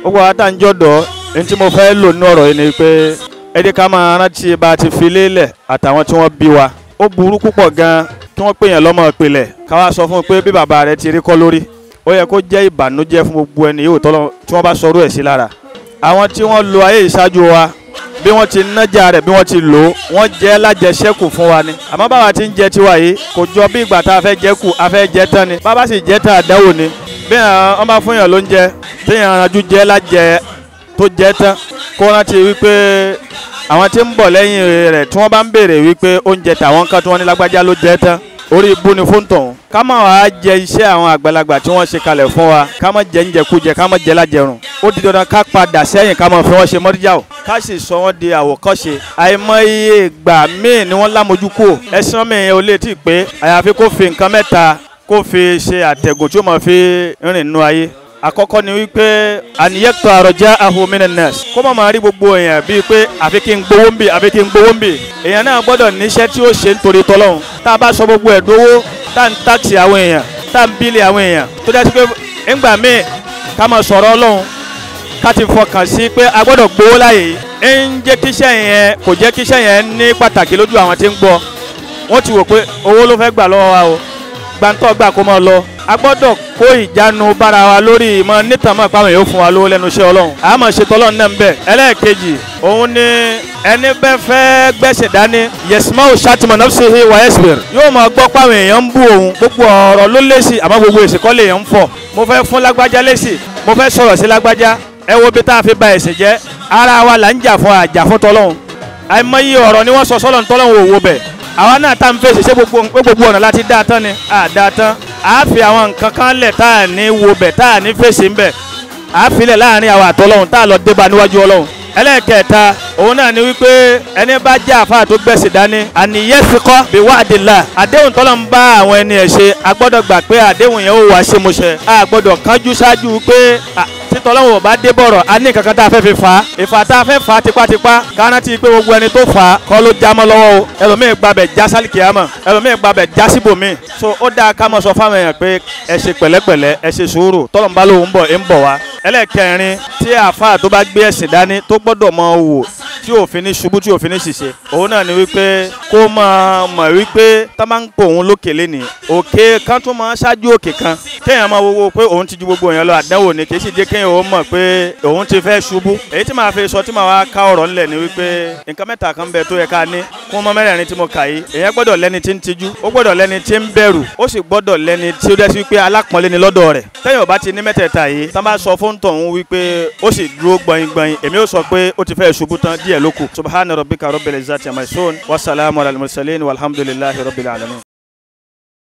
gbogbo wa tá ń jọ̀dọ̀ ẹni tí mo fẹ́ lò ní ọ̀rọ̀ yìí ni pé ẹ jẹ́ ká máa rántí bá a ti fi lélẹ̀ àtàwọn tí wọ́n bí wa. Ó burú púpọ̀ gan kí wọ́n pè yàn lọ́mọ ìpìlẹ̀ ká wá sọ fún un pé bí bàbá rẹ̀ ti rí kọ́ lórí. Ó yẹ kó jẹ́ ìbànújẹ́ fún gbogbo ẹni yóò tọ́lọ́ tí wọ́n bá sọ̀rọ̀ ẹ̀ sí lára. Àwọn tí wọ́n lo ayé ìṣáájú wa bí wọ́n ti nájà rẹ̀ bí wọ́n ti lò ó wọ́n jẹ́ lájẹṣẹ́kù fún wa ni. Àmọ́ báwa ti ń jẹ tiwa yìí kò jọ bí ìgbà tá a fẹ́ jẹ kù a fẹ́ jẹ tán ni. Bàbá sì jẹ́ tá a dáwò ni. Bí wọ́n bá fún yàn lóúnjẹ téèyàn ranjú jẹ́ lájẹ tó jẹ́ tán kó rántí wípé àwọn tí ń bọ̀ lẹ́yìn rẹ̀ tí wọ́n bá ń béèrè wípé oúnjẹ tàwọn kan tí wọ́n ní lágbájá ló jẹ́ tán orí ibú ni fún tọ̀hún. Ká má wàá jẹ iṣẹ́ àwọn àgbàlagbà tí wọ́n ṣe kalẹ̀ fún wa ká má jẹ ńjẹkújẹ ká má jẹ lájẹrùn. Ó di dandan ká padà sẹ́yìn ká má fi wọ́n ṣe mọ́ríjà o ká sì sọ wọ́n di àwòkọ́ṣe. Àìmọye ìgbà míì ni wọ́n lámojú kú ẹ̀sán mi ò lè tí ì pé àyàfi kó fi nǹkan mẹ́ta kó fi ṣe àtẹ̀gùn tí ó máa fi rìn nínú ayé. Àkọ́kọ́ ni wípé àníyẹ́tọ̀ àròjá ahominen nurse kó má máa rí gbogbo èèyàn bíi pé àfi kí n gbowó ń bì àfi kí n gbowó ń bì. Èèyàn náà gbọ́dọ̀ níṣẹ́ tí ó ṣe nítorí tọ́lọ́hún. Tá a bá sọ gbogbo ẹ̀ dówó tá ń táàkì àwọn èèyàn tá ń bílẹ̀ àwọn èèyàn tó dẹ́ sí pé ńgbà míì ká máa sọ̀rọ̀ Ọlọ́run ká ti fọkàn sí pé a gbọ́dọ̀ gbowó láyè ń jẹ́ kíṣẹ́ yẹn kò jẹ́ kíṣẹ́ yẹn ní pàtàkì lójú àwọn tí ń gbọ́. Wọ́n ti wò pé owó ló fẹ́ gbà lọ́wọ́ wa o gbàǹtọ́ gbà kó máa lọ. A gbọ́dọ̀ kó ìjánu bára wa lórí ìmọ̀ nítàmọ́ ìpamọ́ yóò fún wa lówó lẹ́nu iṣẹ́ Ọlọ́run. A máa ṣe tọ́lọ́run náà ń bẹ̀. Ẹlẹ́ẹ̀kejì òun ni ẹni bẹ́ẹ̀ fẹ́ gbẹ́sẹ̀ dání yẹsùmáwò ṣàtìmọ̀ nafsihi wa yasbir yóò máa gbọ́ páwọn èèyàn ń bú òun gbogbo ọ̀rọ̀ ló lésì àmọ́ gbogbo èsì kọ́ lèèyàn ń fọ̀. Mo fẹ́ fún lágbájá lésì mo fẹ́ sọ̀rọ̀ sí lágbájá ẹ wo bí tá a fi ba ẹ̀sìn jẹ́ ara wa là ń jà fún àjà fún tọ́lọ́run. àìmọye ọ̀rọ̀ ni wọ́n sọ sọ́lọ́run tọ́lọ́run òwò bẹ̀ àwa náà tá n fèsì ṣé gbogbo ọ̀nà láti dáa tán ni dáa tán a fi àwọn nǹkan kan lẹ̀ tá a ní wo bẹ̀ tá a ní fèsì ń bẹ̀ a filẹ̀ láàrin àwọn àtọ́lọ́hún tá a lọ débà níwájú Ọlọ́hun. Ẹlẹ́ẹ̀kẹta òun náà ni wípé ẹni bá jẹ́ àfáà tó gbẹ̀sì dání àníyẹ́ fikọ́ bí wa'dillah àdéhùn tọ́lọ́ ń bá àwọn ẹni ẹ̀ ṣe a gbọ́dọ̀ gbà pé àdéhùn yẹn ó wá ṣe mo ṣe a gbọ́dọ̀ kánjú ṣáájú pé títọ́lọ́wọ̀ bá dé bọ̀rọ̀ a ní kankan tá a fẹ́ fi fà á ìfà tá a fẹ́ fà á tipátipá kárántì pé gbogbo ẹni tó fà á kọ́ ló já mọ́ lọ́wọ́ o ẹlòmíì gbàbẹ̀ já sálìkìyàmọ̀ ẹlòmíì gbàbẹ̀ já síbòmíì so ó dáa ká mọ̀ sọ fáwọn èèyàn pé ẹ ṣe pẹ̀lẹ́pẹ̀lẹ́ ẹ ṣe sùúrù tọ́lọ́mbá lòun ń bọ̀ wá. Ẹlẹ́ẹ̀kẹrin tí àáfàá tó bá gbé ẹ̀sìn dání tó gbọ́dọ̀ mọ wò tí òfin ní ṣubú tí òfin ní ṣìṣe òun náà ni wípé kó máa mọ̀ wípé tá máa ń pò òun lókè lénìí òkè kan tó máa ṣáájú òkè kan kéèyàn máa wo pé òun ti ju gbogbo èèyàn lọ àdánwò ni kì í sì jẹ́ kéèyàn ó mọ̀ pé òun ti fẹ́ ṣubú. Èyí tí màá fi sọ tí màá wá ká ọ̀rọ̀ ńlẹ̀ ni wípé nǹkan mẹ́ta kan bẹ tó yẹ ká ní kún mọ́ mẹ́rẹ̀ẹ̀rin tí mo kà yìí èèyàn gbọ́dọ̀ lẹ́ni tí ń tijú ó gbọ́dọ̀ lẹ́ni tí ń bẹ̀rù ó sì gbọ́dọ̀ lẹ́ni tí ó dẹ́ sí wípé alápọ̀nlé ni lọ́dọ̀ rẹ̀. Téèyàn bá ti ní mẹ́tẹ̀ẹ̀ta yìí tán bá sọ fún tọ̀hún wípé ó sì dúró gbọ̀ngbọ̀n èmi ó sọ pé ó ti fẹ́ ṣubú tán díẹ̀ lókù. Subhana rabbika rabbil izzati amma yasifun wa salamun alal mursalin walhamdulillahi rabbil alamin.